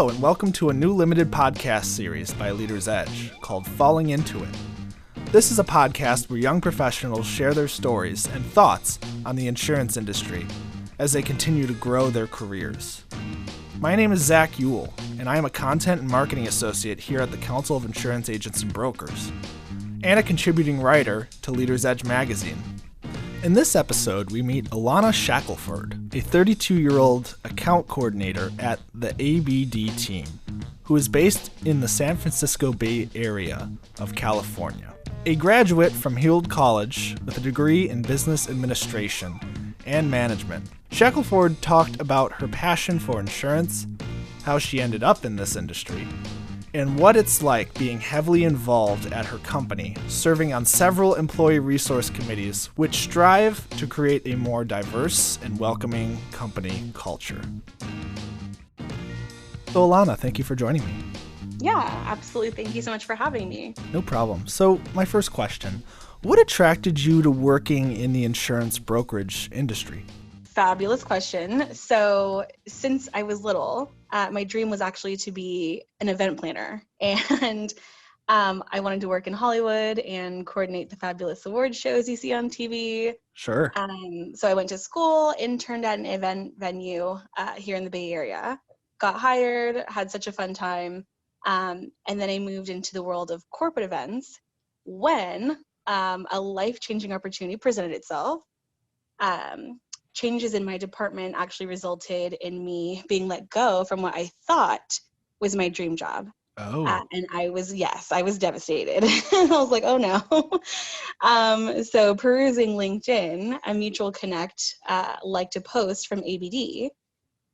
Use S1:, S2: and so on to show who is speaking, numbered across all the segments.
S1: Hello, and welcome to a new limited podcast series by Leader's Edge called Falling Into It. This is a podcast where young professionals share their stories and thoughts on the insurance industry as they continue to grow their careers. My name is Zach Ewell, and I am a content and marketing associate here at the Council of Insurance Agents and Brokers, and a contributing writer to Leader's Edge magazine. In this episode, we meet Ilana Shackelford, a 32-year-old account coordinator at the ABD team, who is based in the San Francisco Bay Area of California. A graduate from Hewlett College with a degree in business administration and management, Shackelford talked about her passion for insurance, how she ended up in this industry, and what it's like being heavily involved at her company, serving on several employee resource committees which strive to create a more diverse and welcoming company culture. So Ilana, thank you for joining me.
S2: Yeah, absolutely. Thank you so much for having me.
S1: No problem. So my first question, what attracted you to working in the insurance brokerage industry?
S2: Fabulous question. So since I was little, my dream was actually to be an event planner. And I wanted to work in Hollywood and coordinate the fabulous award shows you see on TV.
S1: Sure.
S2: So I went to school, interned at an event venue here in the Bay Area, got hired, had such a fun time. And then I moved into the world of corporate events when a life-changing opportunity presented itself. Changes in my department actually resulted in me being let go from what I thought was my dream job.
S1: Oh.
S2: And I was devastated. I was like, oh no. So perusing LinkedIn, a mutual connect liked a post from ABD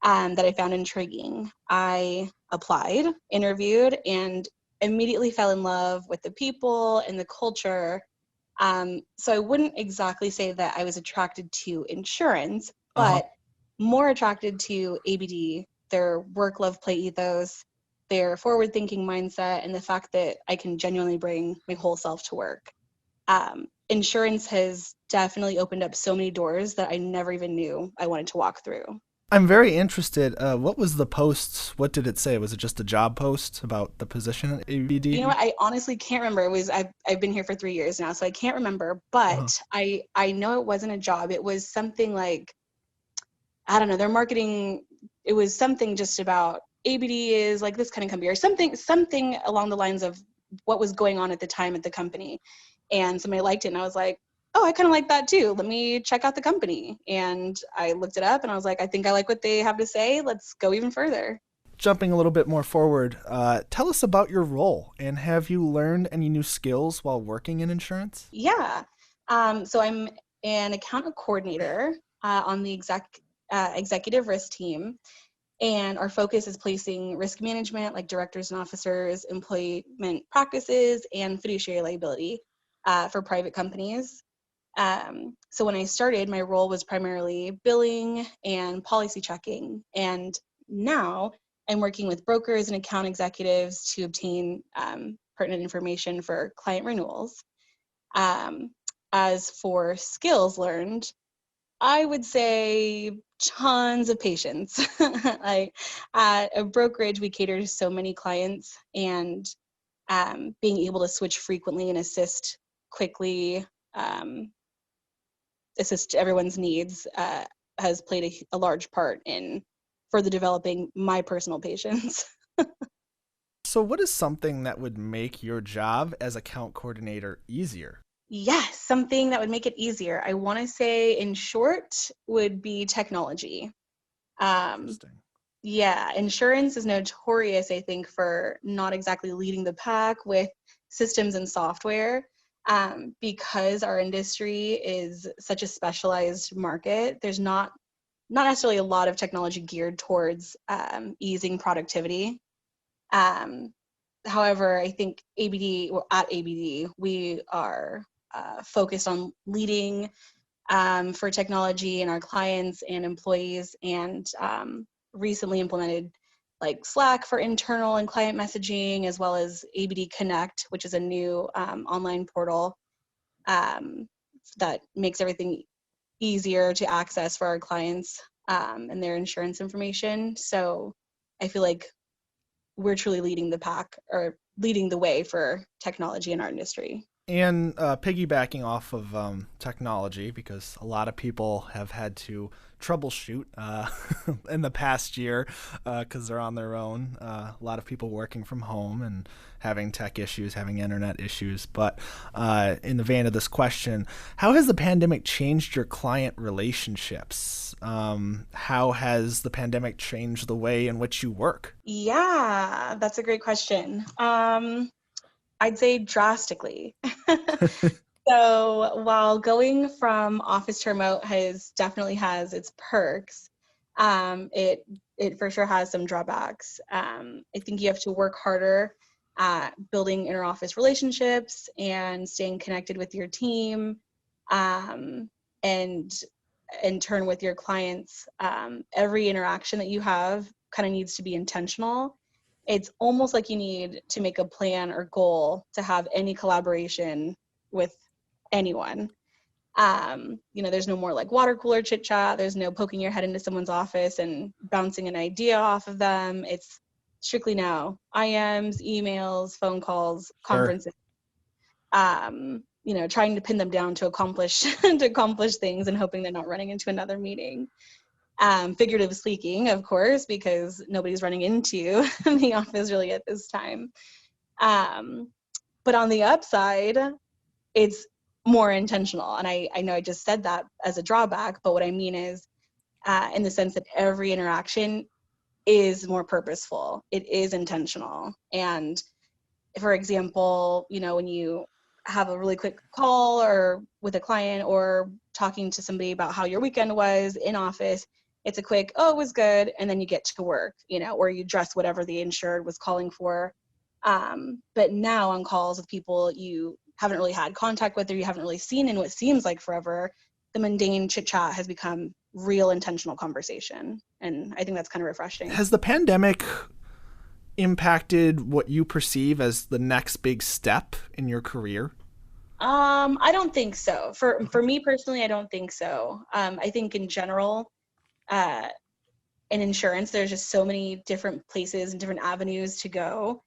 S2: that I found intriguing. I applied, interviewed, and immediately fell in love with the people and the culture. So I wouldn't exactly say that I was attracted to insurance, but more attracted to ABD, their work, love, play ethos, their forward-thinking mindset, and the fact that I can genuinely bring my whole self to work. Insurance has definitely opened up so many doors that I never even knew I wanted to walk through.
S1: I'm very interested. What was the post? What did it say? Was it just a job post about the position at ABD?
S2: You know what? I honestly can't remember. I've been here for 3 years now, so I can't remember. But I know it wasn't a job. It was something like, I don't know, their marketing. It was something just about ABD is like this kind of company or something along the lines of what was going on at the time at the company. And somebody liked it, and I was like, oh, I kind of like that too. Let me check out the company. And I looked it up and I was like, I think I like what they have to say. Let's go even further.
S1: Jumping a little bit more forward, tell us about your role, and have you learned any new skills while working in insurance?
S2: Yeah. So I'm an account coordinator on the executive risk team. And our focus is placing risk management like directors and officers, employment practices, and fiduciary liability for private companies. So when I started, my role was primarily billing and policy checking. And now I'm working with brokers and account executives to obtain pertinent information for client renewals. As for skills learned, I would say tons of patience. Like at a brokerage, we cater to so many clients, and being able to switch frequently and assist quickly, assist everyone's needs has played a large part in further developing my personal patience.
S1: So what is something that would make your job as account coordinator easier?
S2: Yes, something that would make it easier. I want to say, in short, would be technology.
S1: Interesting.
S2: Yeah, insurance is notorious, I think, for not exactly leading the pack with systems and software. Because our industry is such a specialized market, there's not necessarily a lot of technology geared towards easing productivity. However, I think at ABD, we are focused on leading for technology and our clients and employees, and recently implemented like Slack for internal and client messaging, as well as ABD Connect, which is a new online portal that makes everything easier to access for our clients and their insurance information. So I feel like we're truly leading the pack or leading the way for technology in our industry.
S1: And piggybacking off of technology, because a lot of people have had to troubleshoot in the past year because they're on their own. A lot of people working from home and having tech issues, having internet issues. But in the vein of this question, how has the pandemic changed your client relationships? How has the pandemic changed the way in which you work?
S2: Yeah, that's a great question. I'd say drastically. So while going from office to remote definitely has its perks, it for sure has some drawbacks. I think you have to work harder at building inter-office relationships and staying connected with your team, and in turn with your clients. Every interaction that you have kind of needs to be intentional. It's almost like you need to make a plan or goal to have any collaboration with anyone. There's no more like water cooler chit chat. There's no poking your head into someone's office and bouncing an idea off of them. It's strictly now IMs, emails, phone calls,
S1: Sure.
S2: conferences. Trying to pin them down to accomplish things and hoping they're not running into another meeting. Figuratively speaking, of course, because nobody's running into the office really at this time. But on the upside, it's more intentional. And I know I just said that as a drawback, but what I mean is in the sense that every interaction is more purposeful. It is intentional. And for example, when you have a really quick call or with a client or talking to somebody about how your weekend was in office, it's a quick, oh, it was good. And then you get to work, or you address whatever the insured was calling for. But now on calls with people you haven't really had contact with or you haven't really seen in what seems like forever, the mundane chit chat has become real intentional conversation. And I think that's kind of refreshing.
S1: Has the pandemic impacted what you perceive as the next big step in your career?
S2: I don't think so. For me personally, I don't think so. I think in general, in insurance, there's just so many different places and different avenues to go.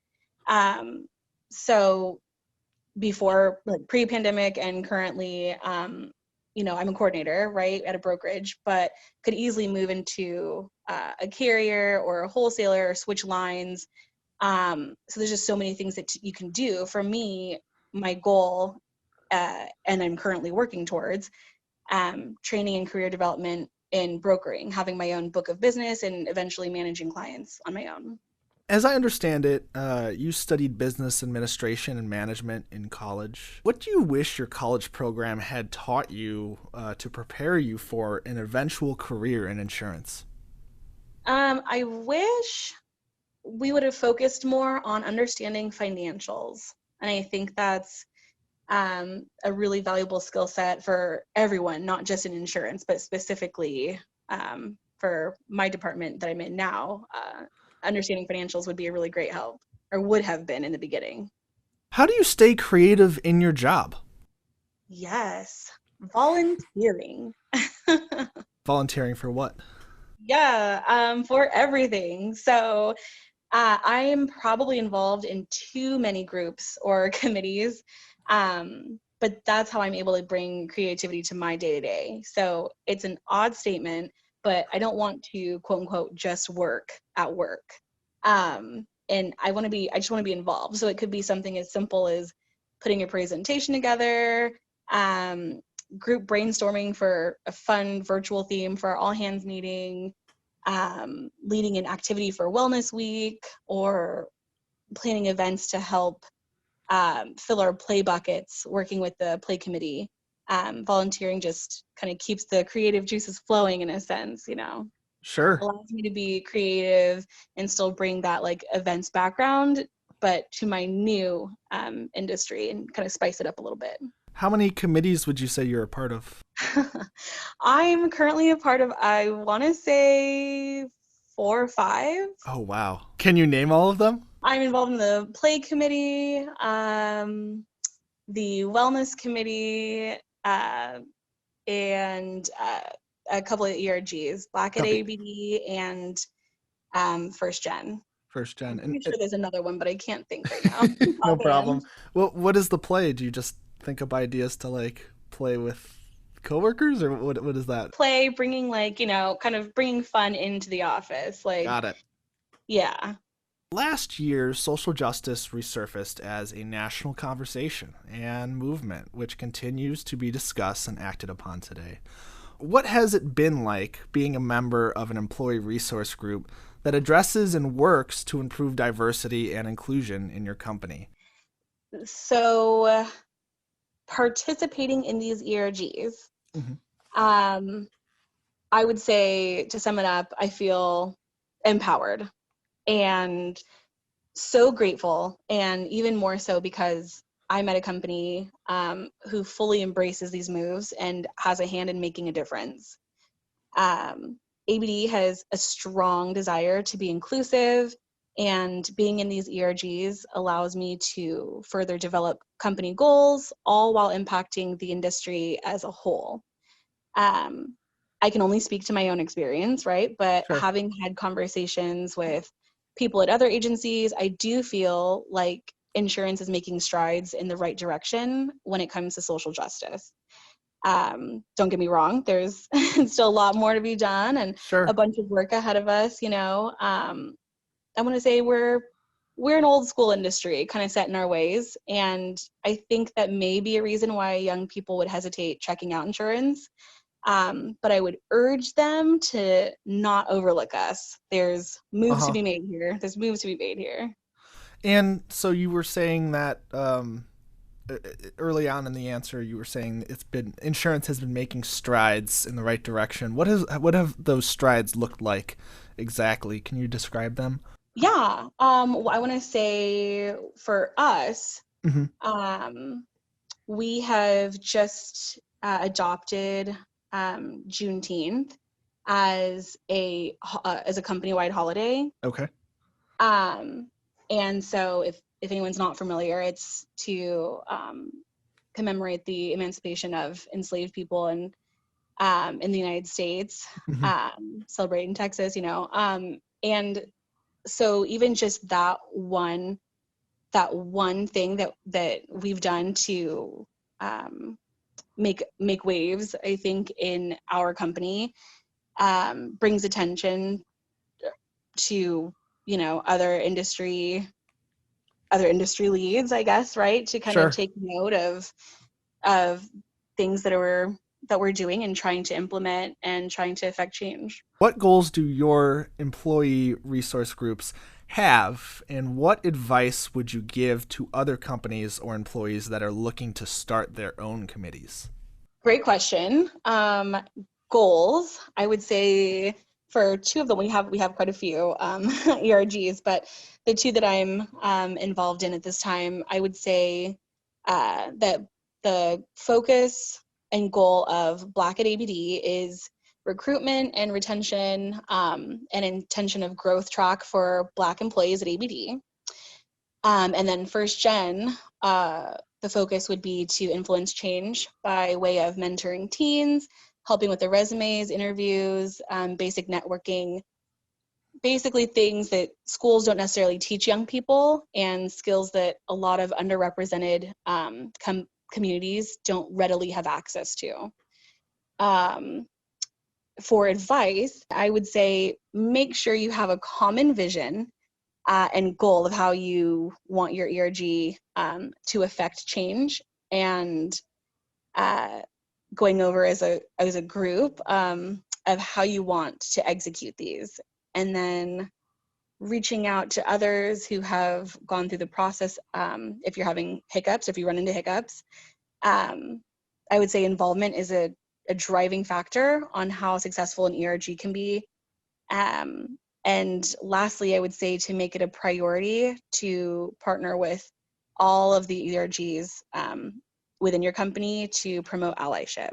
S2: So before, like pre-pandemic and currently, I'm a coordinator, right, at a brokerage, but could easily move into a carrier or a wholesaler or switch lines. So there's just so many things that you can do. For me, my goal, and I'm currently working towards, training and career development in brokering, having my own book of business and eventually managing clients on my own.
S1: As I understand it, you studied business administration and management in college. What do you wish your college program had taught you to prepare you for an eventual career in insurance?
S2: I wish we would have focused more on understanding financials. And I think that's a really valuable skill set for everyone, not just in insurance, but specifically for my department that I'm in now. Understanding financials would be a really great help, or would have been in the beginning.
S1: How do you stay creative in your job?
S2: Yes, volunteering.
S1: Volunteering for what?
S2: Yeah, for everything. So I am probably involved in too many groups or committees, but that's how I'm able to bring creativity to my day-to-day. So it's an odd statement, but I don't want to quote unquote just work at work. And I just want to be involved. So it could be something as simple as putting a presentation together, group brainstorming for a fun virtual theme for our all hands meeting, leading an activity for Wellness Week, or planning events to help fill our play buckets, working with the play committee. Volunteering just kind of keeps the creative juices flowing in a sense,
S1: Sure.
S2: allows me to be creative and still bring that like events background, but to my new industry and kind of spice it up a little bit.
S1: How many committees would you say you're a part of?
S2: I'm currently a part of, I want to say 4 or 5.
S1: Oh, wow. Can you name all of them?
S2: I'm involved in the play committee, the wellness committee, and a couple of ERGs, Black at
S1: Copy.
S2: ABD and First Gen.
S1: First
S2: I'm
S1: gen.
S2: pretty
S1: And
S2: sure there's another one, but I can't think right now.
S1: no
S2: Offhand.
S1: problem. Well, what is the play? Do you just think up ideas to like play with coworkers, or what is that?
S2: Play, bringing like, kind of bringing fun into the office. Like,
S1: Got it.
S2: yeah.
S1: Last year, social justice resurfaced as a national conversation and movement, which continues to be discussed and acted upon today. What has it been like being a member of an employee resource group that addresses and works to improve diversity and inclusion in your company?
S2: So participating in these ERGs,
S1: Mm-hmm.
S2: um, I would say, to sum it up, I feel empowered and so grateful, and even more so because I'm at a company who fully embraces these moves and has a hand in making a difference. ABD has a strong desire to be inclusive, and being in these ERGs allows me to further develop company goals, all while impacting the industry as a whole. Um, I can only speak to my own experience, right? But
S1: Sure.
S2: having had conversations with people at other agencies, I do feel like insurance is making strides in the right direction when it comes to social justice. Don't get me wrong, there's still a lot more to be done and a
S1: Sure.
S2: bunch of work ahead of us. I want to say we're an old school industry, kind of set in our ways, and I think that may be a reason why young people would hesitate checking out insurance. But I would urge them to not overlook us. There's moves to
S1: Uh-huh.
S2: be made here. There's moves to be made here.
S1: And so you were saying that early on in the answer, you were saying insurance has been making strides in the right direction. What have those strides looked like exactly? Can you describe them?
S2: Yeah. I want to say for us,
S1: Mm-hmm.
S2: um, we have just adopted Juneteenth as a company-wide holiday.
S1: Okay.
S2: Um, and so if anyone's not familiar, it's to commemorate the emancipation of enslaved people and in the United States,
S1: Mm-hmm.
S2: celebrating Texas, and so even just that one thing that we've done to make waves, I think, in our company, brings attention to other industry leads, I guess, right, to kind of
S1: Sure.
S2: take note of things that we're doing and trying to implement and trying to affect change.
S1: What goals do your employee resource groups have, and what advice would you give to other companies or employees that are looking to start their own committees?
S2: Great question. Goals, I would say for two of them, we have quite a few ERGs, but the two that I'm involved in at this time, I would say that the focus and goal of Black at ABD is recruitment and retention, and intention of growth track for Black employees at ABD. And then first gen, the focus would be to influence change by way of mentoring teens, helping with their resumes, interviews, basic networking, basically things that schools don't necessarily teach young people, and skills that a lot of underrepresented communities don't readily have access to. Um, for advice, I would say make sure you have a common vision and goal of how you want your ERG to affect change, and uh, going over as a group of how you want to execute these, and then reaching out to others who have gone through the process. If you're having hiccups, if you run into hiccups, um, I would say involvement is a driving factor on how successful an ERG can be. And lastly, I would say to make it a priority to partner with all of the ERGs within your company to promote allyship.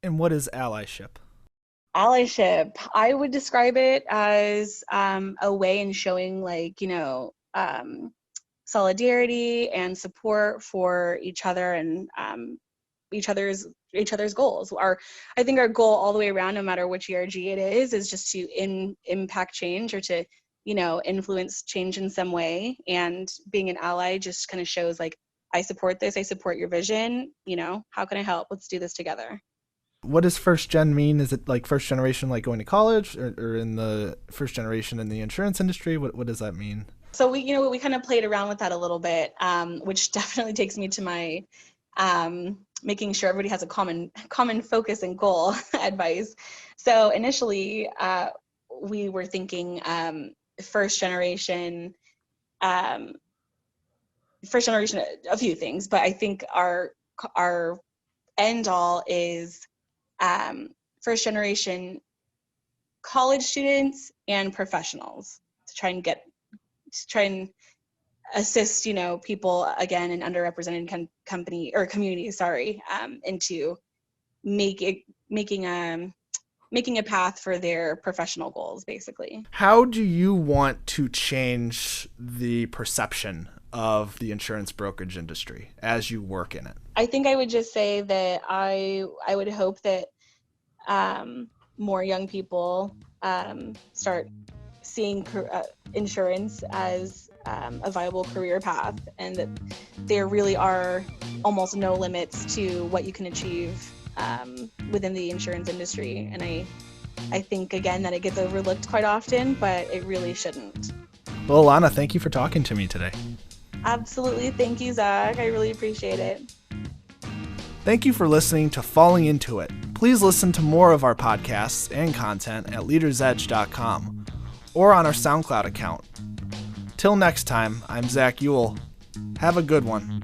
S1: And what is allyship?
S2: Allyship, I would describe it as a way in showing, solidarity and support for each other, and each other's goals. I think our goal all the way around, no matter which ERG it is just to impact change, or to influence change in some way. And being an ally just kind of shows like, I support this, I support your vision, how can I help? Let's do this together.
S1: What does first gen mean? Is it like first generation, like going to college, or in the first generation in the insurance industry? What does that mean?
S2: So we kind of played around with that a little bit, which definitely takes me to my making sure everybody has a common focus and goal advice. So initially, we were thinking first generation, a few things, but I think our end all is first generation college students and professionals to try and assist people again in underrepresented communities, into making a path for their professional goals, basically.
S1: How do you want to change the perception of the insurance brokerage industry as you work in it?
S2: I think I would just say that I would hope that more young people start seeing insurance as a viable career path, and that there really are almost no limits to what you can achieve within the insurance industry. And I think, again, that it gets overlooked quite often, but it really shouldn't.
S1: Well, Ilana, thank you for talking to me today.
S2: Absolutely. Thank you, Zach. I really appreciate it.
S1: Thank you for listening to Falling Into It. Please listen to more of our podcasts and content at leadersedge.com or on our SoundCloud account. Till next time, I'm Zach Ewell. Have a good one.